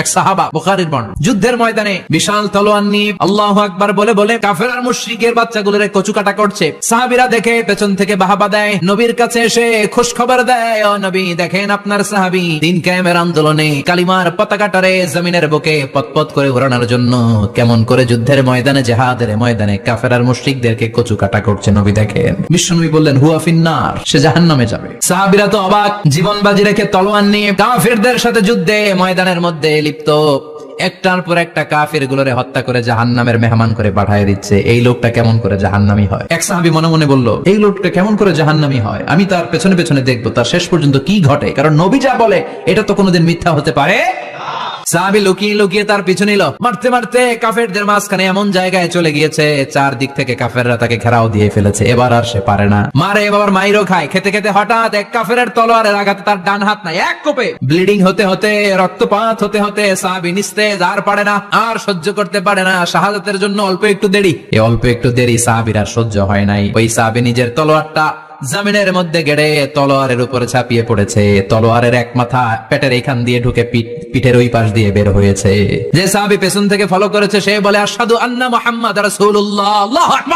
এক সাহাবা, বুখারীর বর্ণনা, যুদ্ধের ময়দানে বিশাল তলোয়ার নিয়ে আল্লাহু আকবার বলে বলে কাফের আর মুশরিকের বাচ্চাগুলোর কচু কাটা করছে। সাহাবীরা দেখে পেছন থেকে বাহাবা দেয়, নবীর কাছে এসে খোঁজ খবর দেয়, ও নবী দেখেন আপনার সাহাবী দিন কায়েমের আন্দোলনে কালিমার পতাকাটারে জমিনের বুকে পতপত করে উড়ানোর জন্য কেমন করে যুদ্ধের ময়দানে, জিহাদের ময়দানে কাফের আর মুশরিকদেরকে কচু কাটা করছে। নবী দেখেন। বিশ্বনবী বললেন, হুয়া ফিন্নার, সে জাহান্নামে যাবে। সাহাবীরা তো অবাক, জীবন বাজি রেখে তলোয়ার নিয়ে কাফেরদের সাথে যুদ্ধে ময়দানের মধ্যে লিপ্ত, একটার পর একটা কাফের গুলোরে হত্যা করে জাহান্নামের মেহমান করে পাঠিয়ে দিচ্ছে। এই লোকটা কেমন করে জাহান্নামী হয়? এক সাহাবী মনে মনে বলল, এই লোকটা কেমন করে জাহান্নামী হয়, আমি তার পেছনে পেছনে দেখবো তার শেষ পর্যন্ত কি ঘটে, কারণ নবী যা বলে এটা তো কোনোদিন মিথ্যা হতে পারে। সাহাবী লুকিয়ে লুকিয়ে তার পিছু নিল। মারতে মারতে কাফেরদের মাঝখানে এমন জায়গায় চলে গিয়েছে, চারদিক থেকে কাফেররা তাকে ঘেরাও দিয়ে ফেলেছে। এবার আর সে পারে না, মারে এবার মাইরও খায়। খেতে খেতে হঠাৎ এক কাফেরের তলোয়ারের আঘাতে তার ডান হাত নাই, এক কোপে ব্লিডিং হতে হতে, রক্তপাত হতে হতে সাহাবী নিস্তেজ, আর পারে না, আর সহ্য করতে পারে না। শাহাদাতের জন্য অল্প একটু দেরি, এই অল্প একটু দেরি সাহাবীর আর সহ্য হয় নাই। ওই সাহাবী নিজের তলোয়ারটা জমিনের মধ্যে গেড়ে তলোয়ারের উপরে ছাপিয়ে পড়েছে। তলোয়ারের এক মাথা পেটের এখান দিয়ে ঢুকে পিঠের ওই পাশ দিয়ে বের হয়েছে। যে সাহাবী পেছন থেকে ফলো করেছে সে বলে, আশহাদু আন্না মুহাম্মাদ রাসূলুল্লাহ, আল্লাহু আকবার।